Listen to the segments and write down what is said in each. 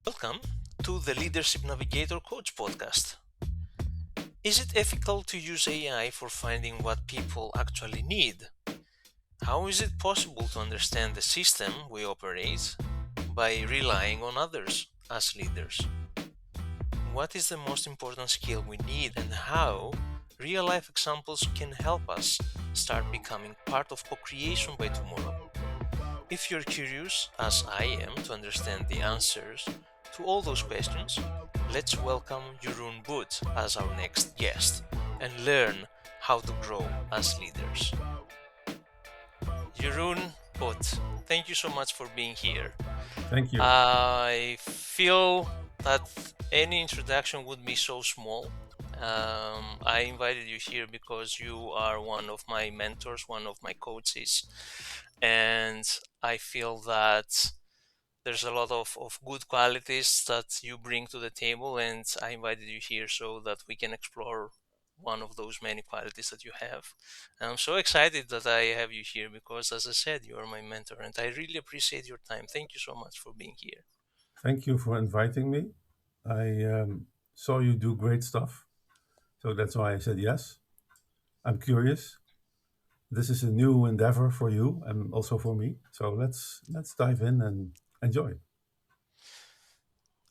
Welcome to the Leadership Navigator Coach podcast. Is it ethical to use AI for finding what people actually need? How is it possible to understand the system we operate by relying on others as leaders? What is the most important skill we need, and how real life examples can help us start becoming part of co creation by tomorrow? If you're curious, as I am, to understand the answers to all those questions, let's welcome Jeroen Boot as our next guest and learn how to grow as leaders. Jeroen Boot, thank you so much for being here. Thank you. I feel that any introduction would be so small. I invited you here because you are one of my mentors, one of my coaches, and I feel that there's a lot of good qualities that you bring to the table, and I invited you here so that we can explore one of those many qualities that you have. And I'm so excited that I have you here because, as I said, you are my mentor, and I really appreciate your time. Thank you so much for being here. Thank you for inviting me. I saw you do great stuff, so that's why I said yes. I'm curious. This is a new endeavor for you and also for me. So let's dive in and enjoy.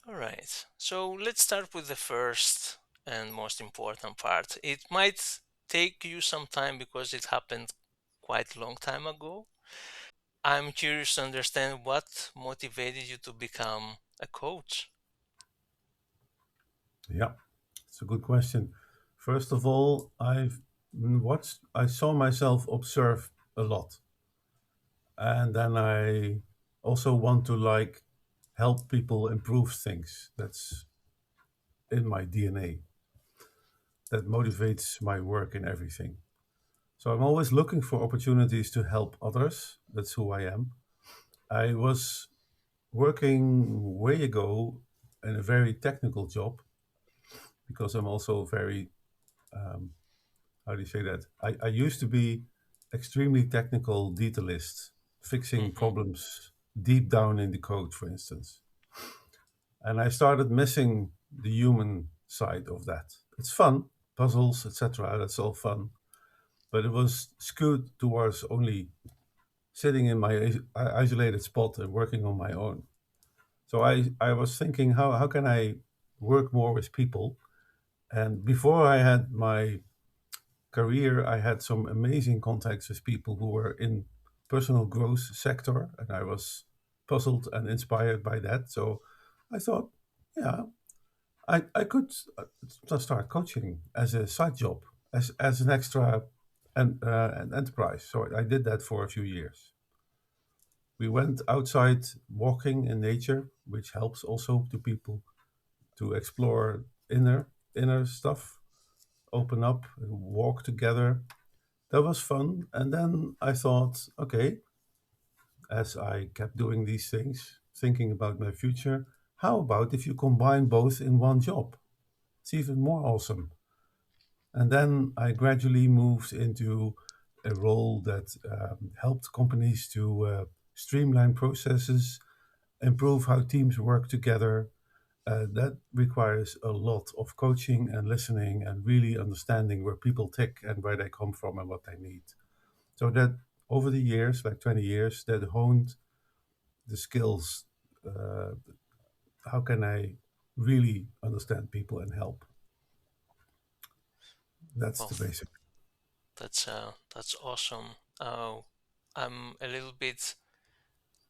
All right, so let's start with the first and most important part. It might take you some time because it happened quite a long time ago. I'm curious to understand what motivated you to become a coach. Yeah, it's a good question. First of all, I saw myself observe a lot, and then I also want to help people improve things. That's in my DNA. That motivates my work and everything. So I'm always looking for opportunities to help others. That's who I am. I was working way ago in a very technical job because I'm also very, how do you say that? I used to be extremely technical detailist, fixing Hmm. problems deep down in the code, for instance. And I started missing the human side of that. It's fun, puzzles, etc. That's all fun. But it was skewed towards only sitting in my isolated spot and working on my own. So I was thinking, how can I work more with people? And before I had my career, I had some amazing contacts with people who were in personal growth sector, and I was puzzled and inspired by that. So I thought, yeah, I could start coaching as a side job, as an extra an enterprise. So I did that for a few years. We went outside walking in nature, which helps also to people to explore inner stuff, open up, walk together. That was fun. And then I thought, okay, as I kept doing these things, thinking about my future, how about if you combine both in one job? It's even more awesome. And then I gradually moved into a role that helped companies to streamline processes, improve how teams work together. That requires a lot of coaching and listening and really understanding where people tick and where they come from and what they need. So that over the years, like 20 years, that honed the skills. Uh, how can I really understand people and help? That's Well, the basic. that's awesome. I'm a little bit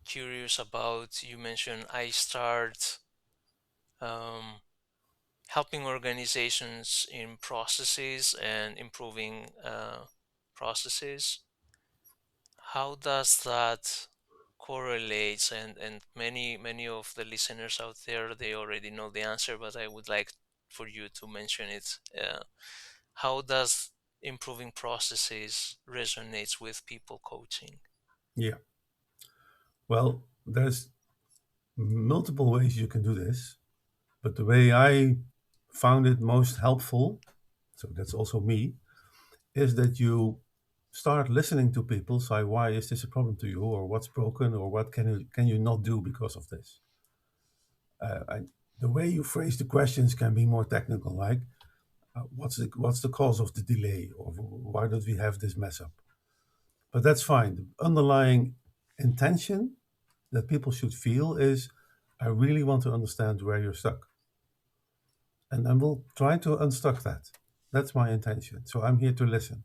curious about you mentioned I start um, helping organizations in processes and improving processes. How does that correlates? And many of the listeners out there they already know the answer, but I would like for you to mention it. How does improving processes resonates with people coaching? Yeah. Well, there's multiple ways you can do this, but the way I found it most helpful, so that's also me, is that you start listening to people say, why is this a problem to you, or what's broken, or what can you not do because of this? The way you phrase the questions can be more technical, like what's the cause of the delay, or why did we have this mess up? But that's fine. The underlying intention that people should feel is, I really want to understand where you're stuck, and then we'll try to unstuck that. That's my intention. So I'm here to listen.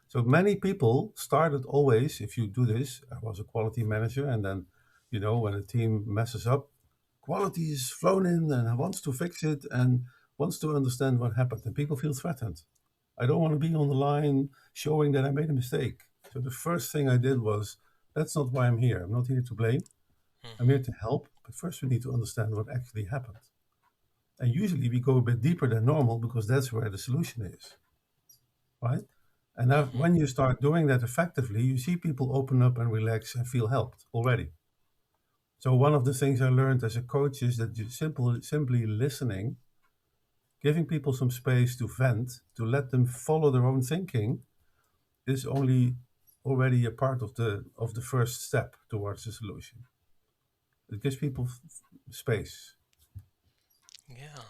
So many people started always, if you do this, I was a quality manager, and then, when a team messes up, quality is flown in and wants to fix it and wants to understand what happened, and people feel threatened. I don't want to be on the line showing that I made a mistake. So the first thing I did was, that's not why I'm here. I'm not here to blame. I'm here Mm-hmm. to help. But first, we need to understand what actually happened. And usually we go a bit deeper than normal because that's where the solution is, right? And now, Mm-hmm. when you start doing that effectively, you see people open up and relax and feel helped already. So one of the things I learned as a coach is that you simply listening, giving people some space to vent, to let them follow their own thinking, is only already a part of the first step towards the solution. It gives people space. Yeah.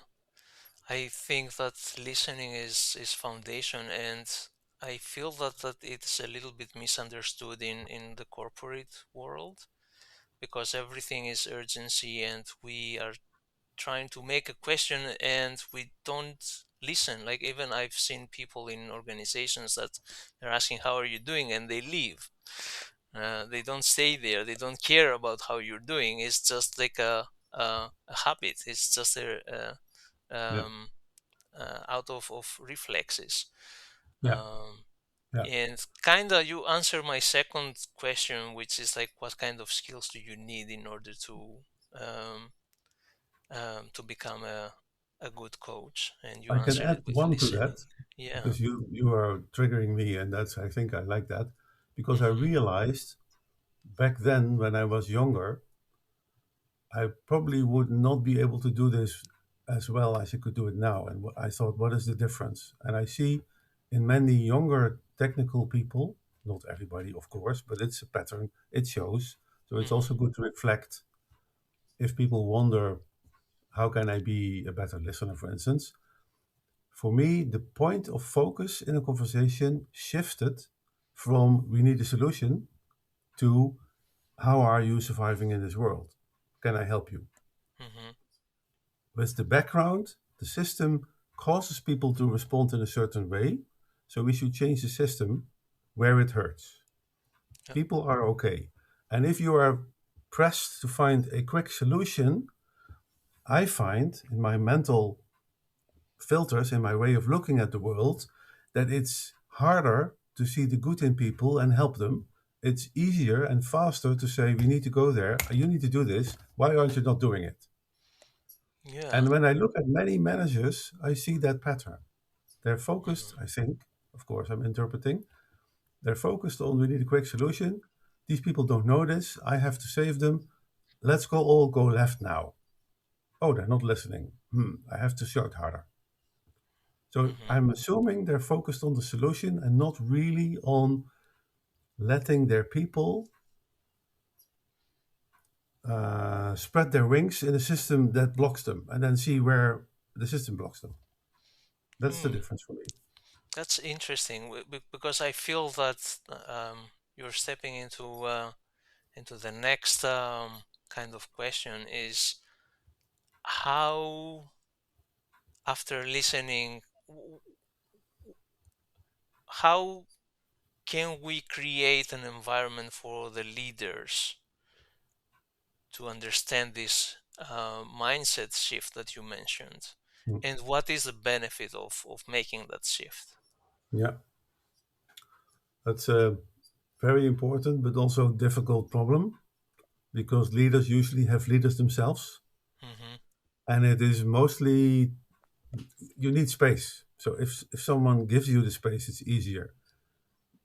I think that listening is foundation, and I feel that it's a little bit misunderstood in the corporate world, because everything is urgency, and we are trying to make a question and we don't listen. Like, even I've seen people in organizations that they're asking how are you doing, and they leave. They don't stay there, they don't care about how you're doing. It's just like a habit. It's just Yeah, um, out of reflexes. yeah, um, yeah. and kinda you answer my second question, which is like, what kind of skills do you need in order um, to become a good coach? And you I can answered add it with one to listening. that Yeah. because you are triggering me, and that's, I think I like that, because I Hmm. realized back then when I was younger, I probably would not be able to do this as well as I could do it now. And I thought, what is the difference? And I see in many younger technical people, not everybody, of course, but it's a pattern, it shows. So it's also Hmm. good to reflect if people wonder, how can I be a better listener, for instance? For me, the point of focus in a conversation shifted from we need a solution to how are you surviving in this world? Can I help you? Hmm. With the background, the system causes people to respond in a certain way, so we should change the system where it hurts. Yeah. People are okay. And if you are pressed to find a quick solution, I find in my mental filters, in my way of looking at the world, that it's harder to see the good in people and help them. It's easier and faster to say, we need to go there, you need to do this, why aren't you not doing it? Yeah. And when I look at many managers, I see that pattern. They're focused, Hmm. I think, of course, I'm interpreting, they're focused on we need a quick solution. These people don't know this. I have to save them. Let's all go left now. Oh, they're not listening. I have to shout harder. So Hmm. I'm assuming they're focused on the solution and not really on letting their people spread their wings in a system that blocks them and then see where the system blocks them. That's the Hmm. difference for me. That's interesting, because I feel that you're stepping into the next kind of question, is how, after listening, how can we create an environment for the leaders to understand this mindset shift that you mentioned, Mm. and what is the benefit of making that shift? Yeah, that's a very important but also difficult problem because leaders usually have leaders themselves, Hmm. and it is mostly you need space. So if someone gives you the space, it's easier.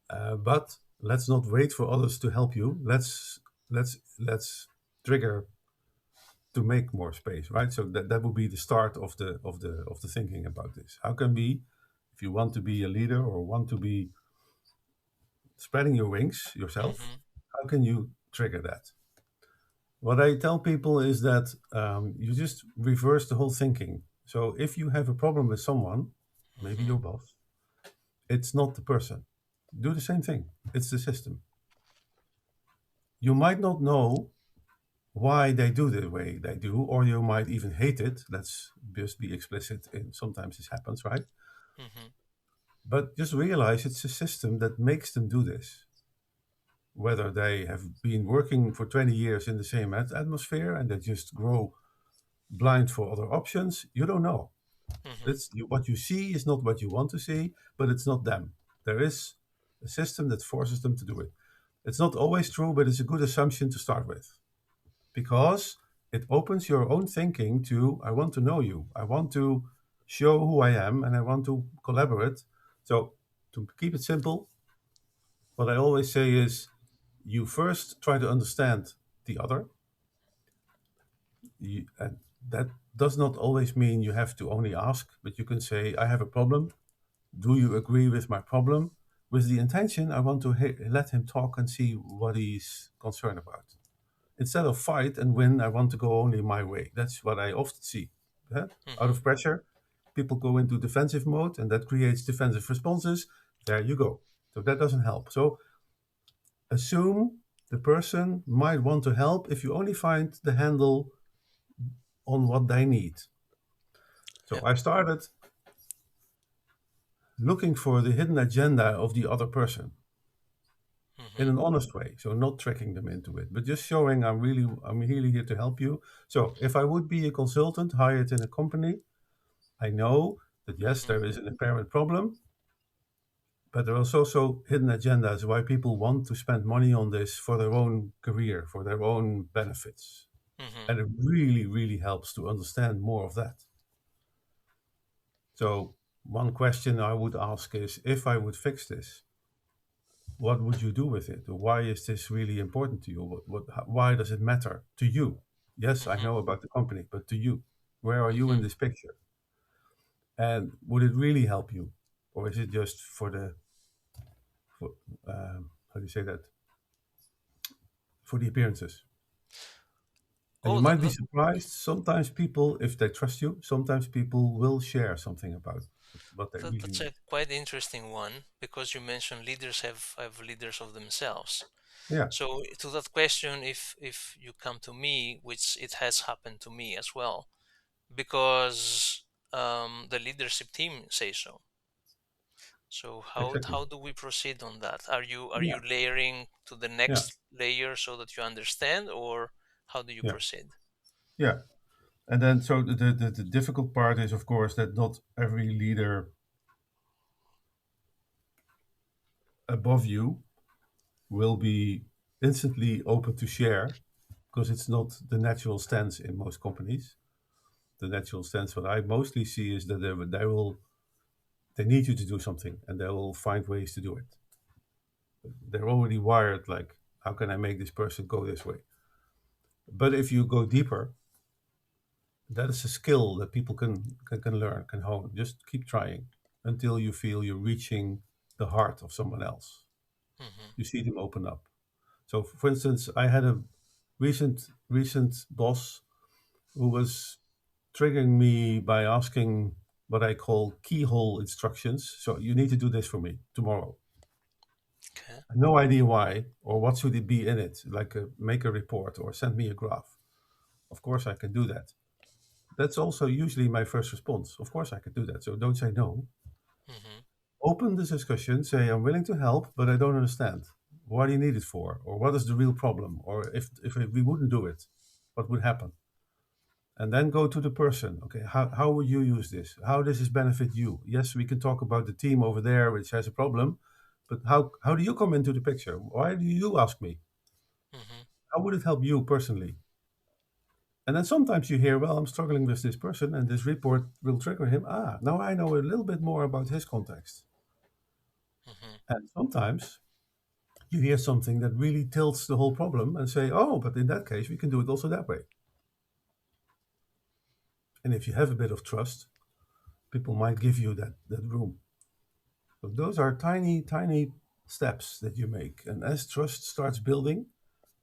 But let's not wait for others to help you. Let's trigger to make more space, right? So that would be the start of the thinking about this. How can we, if you want to be a leader or want to be spreading your wings yourself, Hmm. how can you trigger that? What I tell people is that you just reverse the whole thinking. So if you have a problem with someone, maybe Mm-hmm. your boss, it's not the person. Do the same thing. It's the system. You might not know why they do the way they do, or you might even hate it. Let's just be explicit. In sometimes this happens, right? Mm-hmm. But just realize it's a system that makes them do this. Whether they have been working for 20 years in the same atmosphere and they just grow blind for other options, you don't know. Mm-hmm. What you see is not what you want to see, but it's not them. There is a system that forces them to do it. It's not always true, but it's a good assumption to start with because it opens your own thinking to, I want to know you. I want to show who I am and I want to collaborate. So, to keep it simple, what I always say is you first try to understand the other. And that does not always mean you have to only ask, but you can say, I have a problem. Do you agree with my problem? With the intention, I want to let him talk and see what he's concerned about. Instead of fight and win, I want to go only my way. That's what I often see. Yeah? Out Mm-hmm. of pressure, people go into defensive mode, and that creates defensive responses. There you go. So that doesn't help. So assume the person might want to help if you only find the handle on what they need. Yeah. So I started looking for the hidden agenda of the other person in Mm-hmm. an honest way. So not tricking them into it, but just showing I'm really here to help you. So if I would be a consultant hired in a company, I know that yes, Mm-hmm. there is an apparent problem, but there are also hidden agendas why people want to spend money on this for their own career, for their own benefits. Mm-hmm. And it really, really helps to understand more of that. So one question I would ask is if I would fix this, what would you do with it? Or why is this really important to you? Why does it matter to you? Yes, I Mm-hmm. know about the company, but to you, where are you in Mm-hmm. this picture? And would it really help you? Or is it just for how do you say that? For the appearances. And you Oh, might be surprised. Sometimes people, if they trust you, sometimes people will share something about what they really that's need. a quite interesting one because you mentioned leaders have leaders of themselves. Yeah, So to that question, if you come to me, which it has happened to me as well, because the leadership team say so. So exactly. how do we proceed on that? Are you Yeah, layering to the yeah, next layer so that you understand, or how do you yeah, proceed? yeah. And then, so the difficult part is, of course, that not every leader above you will be instantly open to share because it's not the natural stance in most companies. The natural stance, what I mostly see, is that they need you to do something and they will find ways to do it. They're already wired like, how can I make this person go this way? But if you go deeper, that is a skill that people can learn, can hone. Just keep trying until you feel you're reaching the heart of someone else. Hmm. You see them open up. So, for instance, I had a recent boss who was triggering me by asking what I call keyhole instructions. So you need to do this for me tomorrow. Okay. No idea why or what should it be in it, like make a report or send me a graph. Of course, I can do that. That's also usually my first response. Of course, I can do that. So don't say no. Hmm. Open the discussion. Say I'm willing to help, but I don't understand. What do you need it for, or what is the real problem, or if we wouldn't do it, what would happen? And then go to the person. Okay, how would you use this? How does this benefit you? Yes, we can talk about the team over there which has a problem, but how do you come into the picture? Why do you ask me? Hmm. How would it help you personally? And then sometimes you hear, well, I'm struggling with this person, and this report will trigger him. Ah, now I know a little bit more about his context. Hmm. And sometimes you hear something that really tilts the whole problem and say, oh, but in that case, we can do it also that way. And if you have a bit of trust, people might give you that room. So those are tiny, tiny steps that you make. And as trust starts building,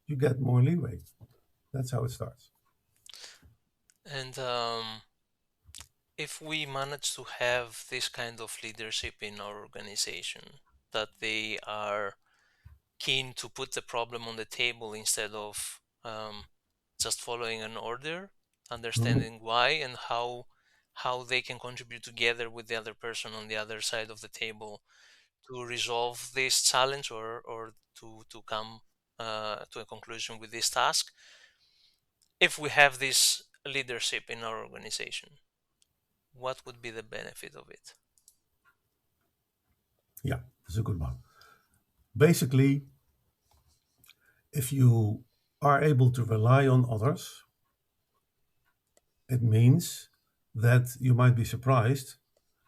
you get more leeway. That's how it starts. And if we manage to have this kind of leadership in our organization, that they are keen to put the problem on the table instead of just following an order, Mhm. understanding why and how they can contribute together with the other person on the other side of the table to resolve this challenge, or to come to a conclusion with this task. If we have this leadership in our organization, what would be the benefit of it? Yeah, that's a good one. Basically, if you are able to rely on others, it means that you might be surprised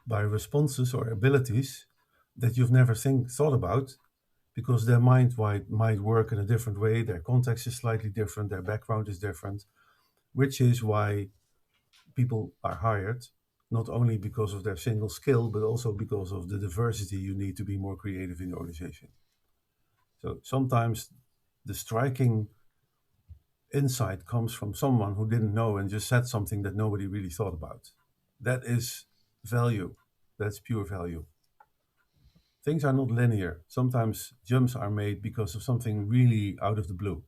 by responses or abilities that you've never thought about because their mind might work in a different way, their context is slightly different, their background is different, which is why people are hired not only because of their single skill, but also because of the diversity you need to be more creative in the organization. So sometimes the striking insight comes from someone who didn't know and just said something that nobody really thought about. That is value. That's pure value. Things are not linear. Sometimes jumps are made because of something really out of the blue.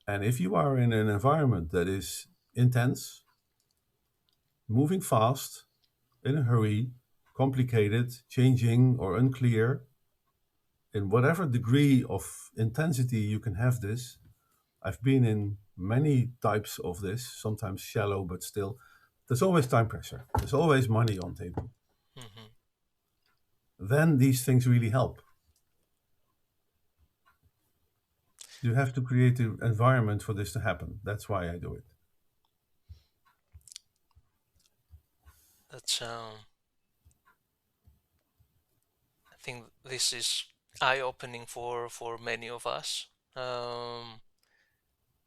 And if you are in an environment that is intense, moving fast, in a hurry, complicated, changing, or unclear, in whatever degree of intensity you can have this, I've been in many types of this, sometimes shallow, but still, there's always time pressure. There's always money on table. Hmm. Then these things really help. You have to create the environment for this to happen. That's why I do it. That's I think this is eye-opening for many of us. Um,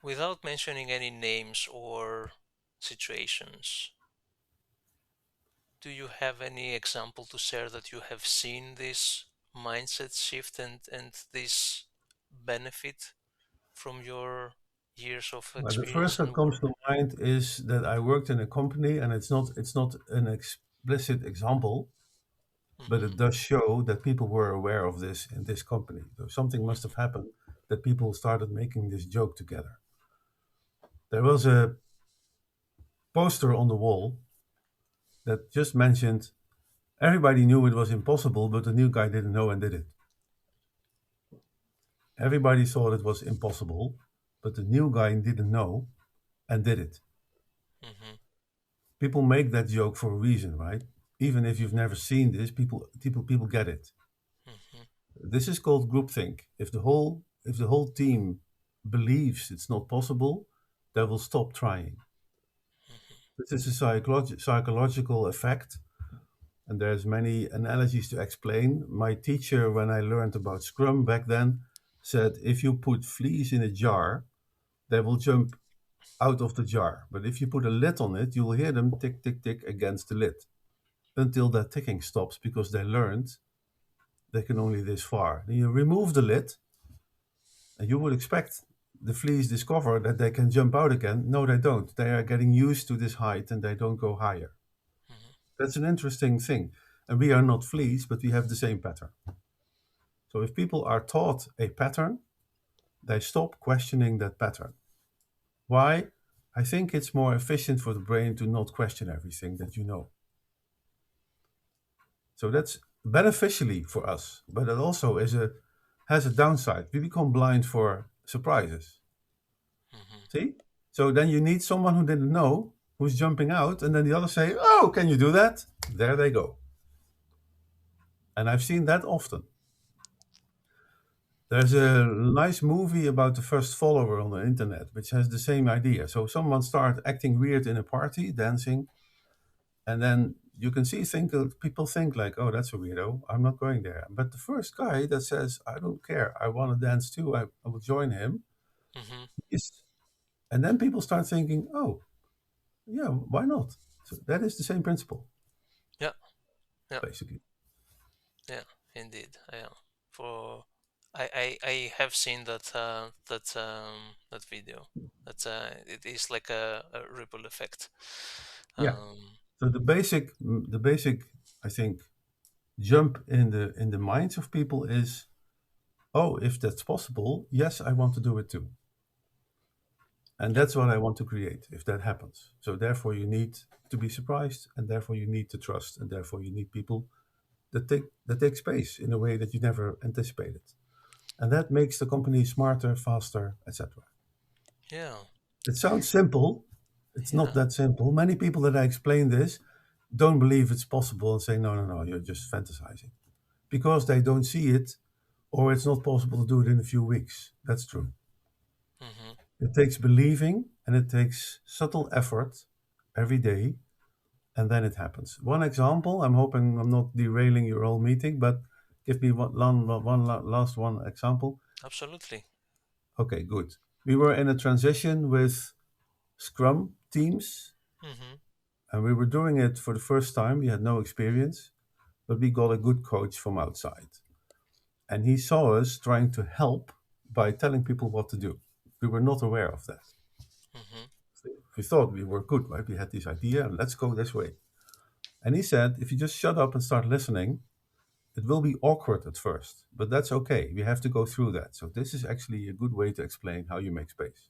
Without mentioning any names or situations, do you have any example to share that you have seen this mindset shift and this benefit from your years of The first experience that and comes work? to mind is that I worked in a company, and it's not an explicit example, but Hmm. it does show that people were aware of this in this company. So something must have Hmm. happened that people started making this joke together. There was a poster on the wall that just mentioned everybody knew it was impossible, but the new guy didn't know and did it. Everybody thought it was impossible, but the new guy didn't know and did it. Hmm. People make that joke for a reason, right? Even if you've never seen this, people get it. Hmm. This is called groupthink. If the whole team believes it's not possible, they will stop trying. This is a psychological effect, and there's many analogies to explain. My teacher, when I learned about Scrum back then, said if you put fleas in a jar, they will jump out of the jar. But if you put a lid on it, you will hear them tick, tick, tick against the lid until that ticking stops because they learned they can only this far. Then you remove the lid, and you would expect the fleas discover that they can jump out again. No, they don't. They are getting used to this height and they don't go higher. Hmm. That's an interesting thing. And we are not fleas, but we have the same pattern. So if people are taught a pattern, they stop questioning that pattern. Why? I think it's more efficient for the brain to not question everything that you know. So that's beneficially for us, but it also has a downside. We become blind for surprises. Hmm. See? So then you need someone who didn't know, who's jumping out, and then the others say, "Oh, can you do that?" There they go. And I've seen that often. There's Yeah. a nice movie about the first follower on the internet, which has the same idea. So someone starts acting weird in a party, dancing, and then you can see people think like, "Oh, that's a weirdo. I'm not going there." But the first guy that says, "I don't care. I want to dance too. I will join him." Hmm. Is, and then people start thinking, "Oh, yeah, why not?" So that is the same principle, Yeah. Yeah. basically. Yeah. Indeed. Yeah. For I have seen that video. It is like a ripple effect. Yeah. Um, So the basic, I think, jump in the minds of people is, oh, if that's possible, yes, I want to do it too. And yeah. that's what I want to create if that happens. So therefore you need to be surprised, and therefore you need to trust, and therefore you need people that take space in a way that you never anticipated. And that makes the company smarter, faster, etc. Yeah. It sounds simple. It's not Yeah. that simple. Many people that I explain this don't believe it's possible and say, no, no, no, you're just fantasizing. Because they don't see it, or it's not possible to do it in a few weeks. That's true. Mm-hmm. It takes believing and it takes subtle effort every day, and then it happens. One example, I'm hoping I'm not derailing your whole meeting, but give me last one example. Absolutely. Okay, good. We were in a transition with Scrum teams, Mm-hmm. and we were doing it for the first time. We had no experience, but we got a good coach from outside. And he saw us trying to help by telling people what to do. We were not aware of that. Mm-hmm. We thought we were good, right? We had this idea, and let's go this way. And he said, if you just shut up and start listening, it will be awkward at first, but that's okay. We have to go through that. So, this is actually a good way to explain how you make space.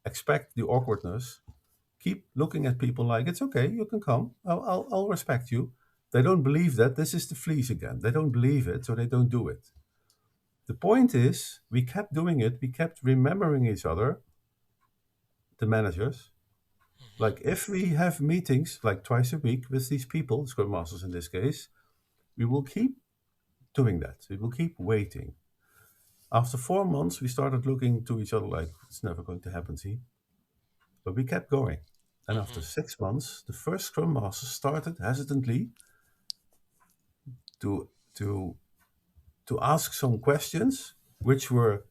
Expect the awkwardness. Keep looking at people like, it's okay, you can come. I'll respect you. They don't believe that. This is the fleas again. They don't believe it, so they don't do it. The point is, we kept doing it. We kept remembering each other, the managers. Mm-hmm. Like if we have meetings like twice a week with these people, Scrum Masters in this case, we will keep doing that. We will keep waiting. After 4 months, we started looking to each other like, it's never going to happen, see? But we kept going. And after Mm-hmm. 6 months, the first Scrum Master started hesitantly to, to, to ask some questions, which were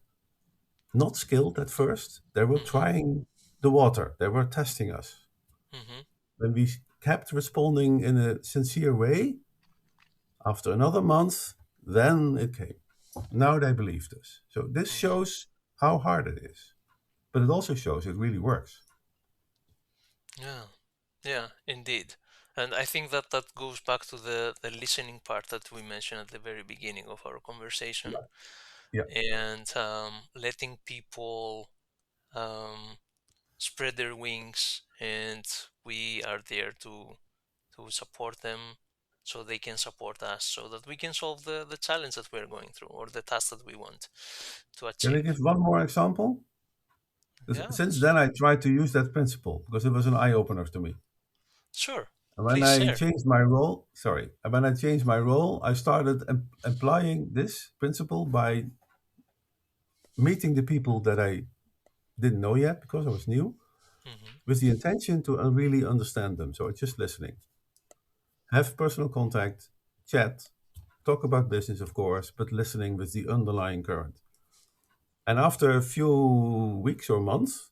not skilled at first. They were Mm-hmm. trying the water, they were testing us. Mm-hmm. When we kept responding in a sincere way, after another month, then it came. Now they believed us. So this Mm-hmm. shows how hard it is, but it also shows it really works. Yeah. Yeah, indeed. And I think that that goes back to the listening part that we mentioned at the very beginning of our conversation, Yeah, yeah. and letting people um, spread their wings, and we are there to support them so they can support us, so that we can solve the challenge that we're going through, or the task that we want to Can I achieve. give one more example? 'Cause Yeah, since then, I tried to use that principle because it was an eye opener to me. sure. And when Please I share. changed my role, sorry, and when I changed my role, I started applying this principle by meeting the people that I didn't know yet because I was new, Hmm. with the intention to really understand them. So it's just listening, have personal contact, chat, talk about business, of course, but listening with the underlying current. And after a few weeks or months,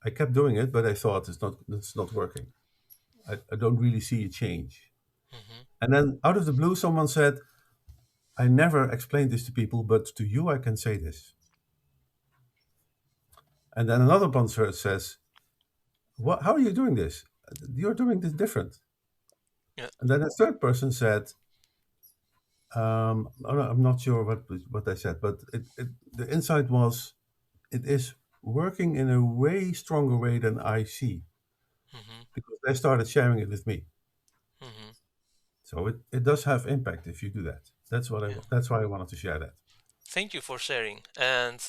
I kept doing it, but I thought it's not working. I don't really see a change. Hmm. And then out of the blue, someone said, I never explained this to people, but to you, I can say this. And then another sponsor says, what, how are you doing this? You're doing this different. Yeah. And then a third person said, I'm not sure what they said, but the insight was it is working in a way stronger way than I see Hmm. because they started sharing it with me. Hmm. So it does have impact if you do that. Yeah. That's why I wanted to share that. Thank you for sharing. And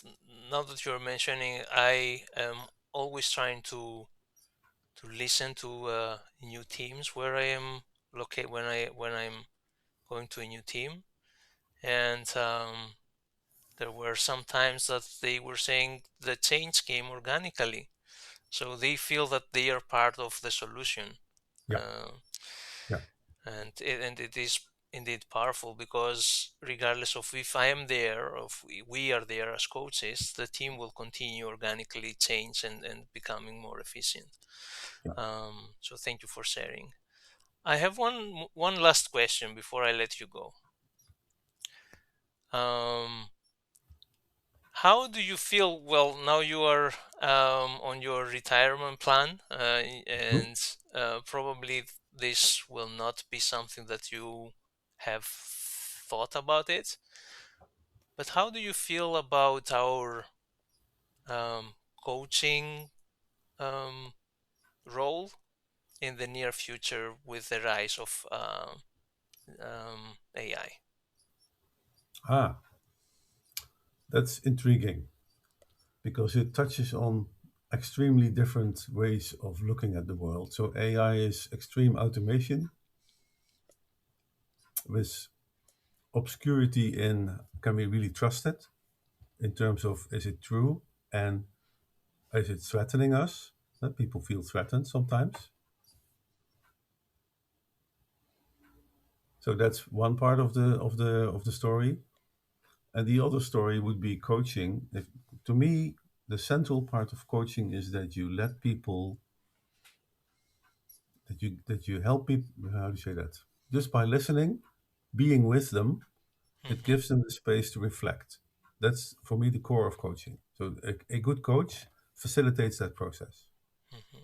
now that you're mentioning, I am always trying to listen to new teams where I am located when I'm going to a new team. And there were some times that they were saying the change came organically, so they feel that they are part of the solution. Yeah, Uh, yeah, and it is indeed powerful, because regardless of if I am there or if we are there as coaches, the team will continue organically change and becoming more efficient. yeah. So thank you for sharing. I have one last question before I let you go. Um, How do you feel? Well, now you are on your retirement plan, Mhm. and probably this will not be something that you have thought about it. But how do you feel about our um, coaching um, role in the near future with the rise of AI? Ah, that's intriguing because it touches on extremely different ways of looking at the world. So AI is extreme automation with obscurity in can we really trust it in terms of is it true and is it threatening us? That people feel threatened sometimes. So that's one part of the story. And the other story would be coaching. To me, the central part of coaching is that you let people that you help people. How do you say that? Just by listening, being with them, it Hmm. gives them the space to reflect. That's for me the core of coaching. So a good coach facilitates that process. Hmm.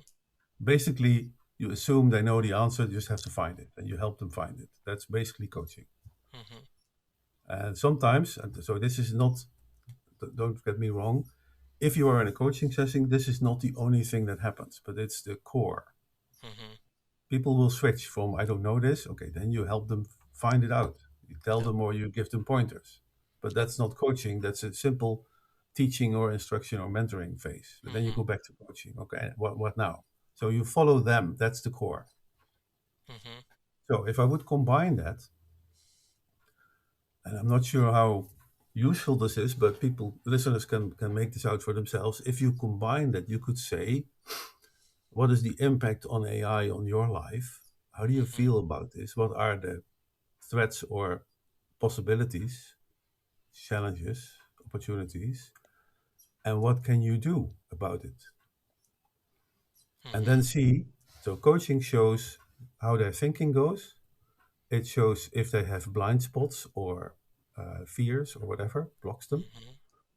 Basically, you assume they know the answer, you just have to find it, and you help them find it. That's basically coaching. Hmm. And sometimes, and so this is not, don't get me wrong, if you are in a coaching session, this is not the only thing that happens, but it's the core. Hmm. People will switch from, I don't know this, okay, then you help them find it out. You tell Yeah. them or you give them pointers. But that's not coaching, that's a simple teaching or instruction or mentoring phase. But then you go Hmm. back to coaching. Okay, what now? So you follow them, that's the core. Hmm. So if I would combine that, and I'm not sure how useful this is, but people, listeners can make this out for themselves. If you combine that, you could say, what is the impact on AI on your life? How do you Hmm. feel about this? What are the threats or possibilities, challenges, opportunities, and what can you do about it? And Hmm. then see. So coaching shows how their thinking goes. It shows if they have blind spots or fears or whatever blocks them, Hmm.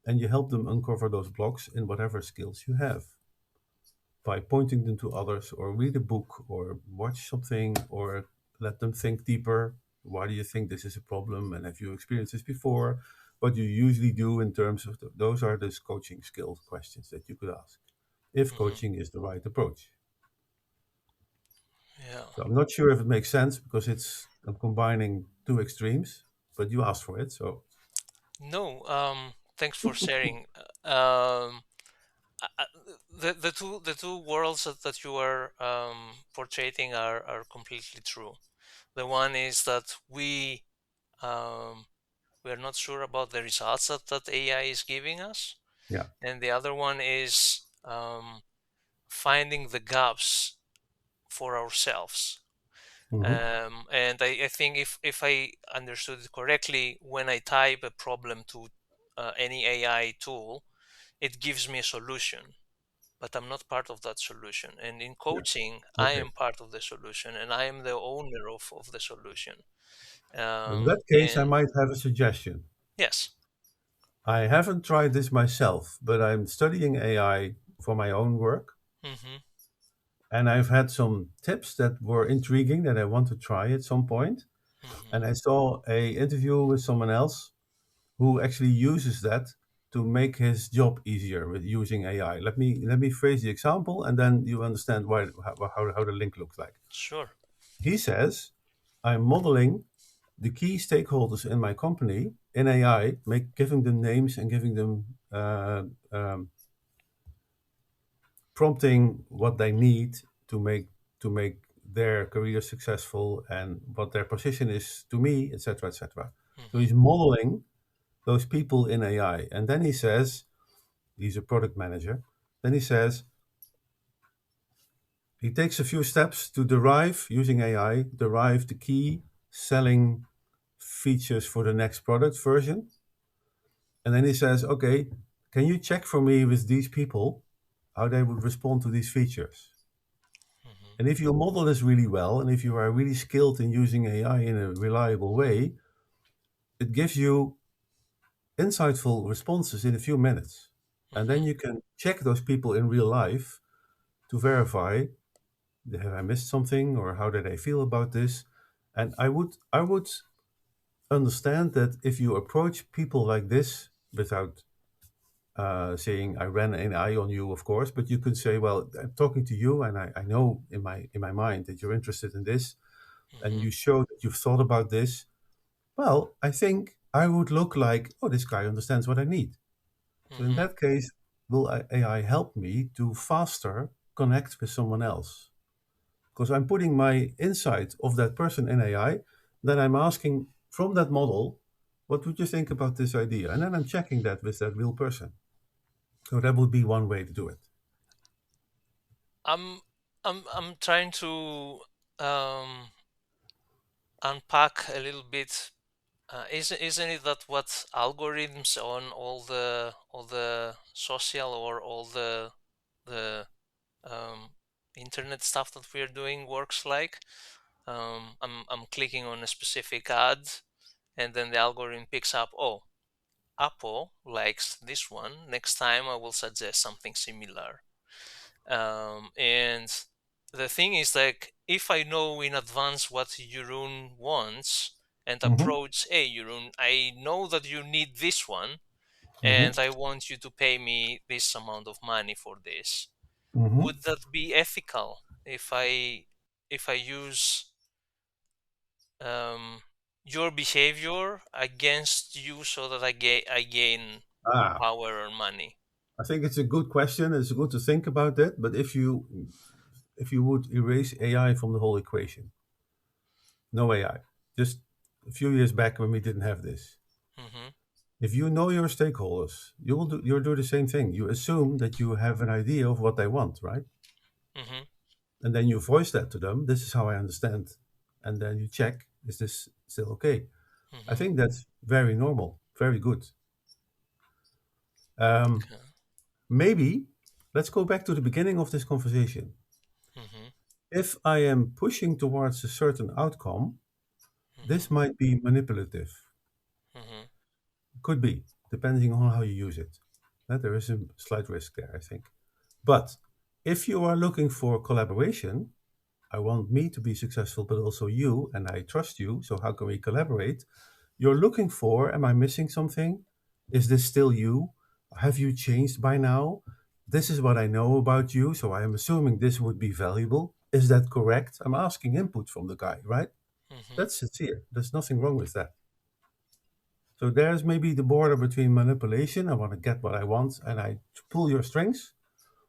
and you help them uncover those blocks in whatever skills you have by pointing them to others or read a book or watch something or let them think deeper. Why do you think this is a problem and have you experienced this before? What you usually do in terms of those are those coaching skills questions that you could ask if Hmm. coaching is the right approach. Yeah. So I'm not sure if it makes sense because I'm combining two extremes, but you asked for it, so No. Thanks for sharing. Uh, the two worlds that you are portraying are completely true. The one is that um, we are not sure about the results that AI is giving us, yeah. and the other one is finding the gaps for ourselves. Hmm. And I think if I understood it correctly, when I type a problem to any AI tool, it gives me a solution, but I'm not part of that solution. And in Yeah. coaching, I Okay. am part of the solution and I am the owner of the solution. In that case, I And might have a suggestion. yes. I haven't tried this myself, but I'm studying AI for my own work. Hmm. And I've had some tips that were intriguing that I want to try at some point. Hmm. And I saw a interview with someone else who actually uses that to make his job easier with using AI. Let me phrase the example, and then you understand how the link looks like. Sure. He says, "I'm modeling the key stakeholders in my company in AI, giving them names and giving them prompting what they need to make their career successful and what their position is to me, etc., etc." So Hmm. he's modeling those people in AI, and then he says he's a product manager. Then he says he takes a few steps to using AI, derive the key selling features for the next product version, and then he says, "Okay, can you check for me with these people how they would respond to these features?" Hmm. And if you model this really well, and if you are really skilled in using AI in a reliable way, it gives you insightful responses in a few minutes. And then Mhm. you can check those people in real life to verify, have I missed something or how do they feel about this? And I would understand that if you approach people like this without saying I ran an eye on you, of course, but you could say, well, I'm talking to you, and I know in my mind that you're interested in this, and Mhm. you show that you've thought about this. Well, I think I would look like, oh, this guy understands what I need. So in Mhm. that case, will AI help me to faster connect with someone else? Because I'm putting my insight of that person in AI, then I'm asking from that model, what would you think about this idea? And then I'm checking that with that real person. So that would be one way to do it. I'm I'm trying to um, unpack a little bit. Isn't it that what algorithms on all the social or all the um, internet stuff that we're doing works like? I'm clicking on a specific ad, and then the algorithm picks up. Oh, Apple likes this one. Next time, I will suggest something similar. And the thing is, like, if I know in advance what Jeroen wants and Hmm. approach, hey, Jeroen, I know that you need this one, Hmm. and I want you to pay me this amount of money for this. Hmm. Would that be ethical if I use um, your behavior against you so that I gain Ah, power or money? I think it's a good question. It's good to think about that. But if you would erase AI from the whole equation, no AI, just a few years back when we didn't have this. Mm-hmm. If you know your stakeholders, you'll do the same thing. You assume that you have an idea of what they want, right? Mm-hmm. And then you voice that to them. This is how I understand. And then you check, is this still okay? I Mm-hmm. think that's very normal, very good. Um, Okay. maybe let's go back to the beginning of this conversation. Mm-hmm. If I am pushing towards a certain outcome, Mm-hmm. this might be manipulative. Mm-hmm. Could be, depending on how you use it. There is a slight risk there, I think. But if you are looking for collaboration, I want me to be successful, but also you, and I trust you. So how can we collaborate? You're looking for, am I missing something? Is this still you? Have you changed by now? This is what I know about you, so I am assuming this would be valuable. Is that correct? I'm asking input from the guy, right? Mm-hmm. That's sincere. There's nothing wrong with that. So there's maybe the border between manipulation, I want to get what I want, and I pull your strings,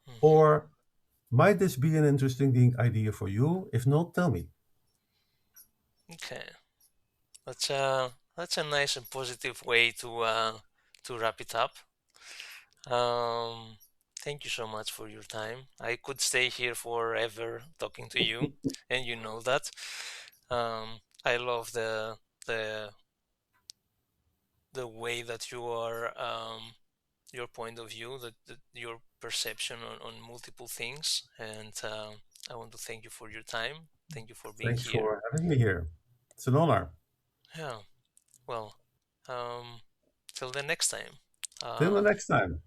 Mm-hmm. or might this be an interesting idea for you? If not, tell me. Okay. That's a nice and positive way to wrap it up. Um, Thank you so much for your time. I could stay here forever talking to you, and you know that. I love the the way that you are your point of view, your perception on multiple things, and I want to thank you for your time. Thank you for being Thanks here. for having me here. It's an honor. Yeah. Well, um, till the next time. Till the Uh, next time.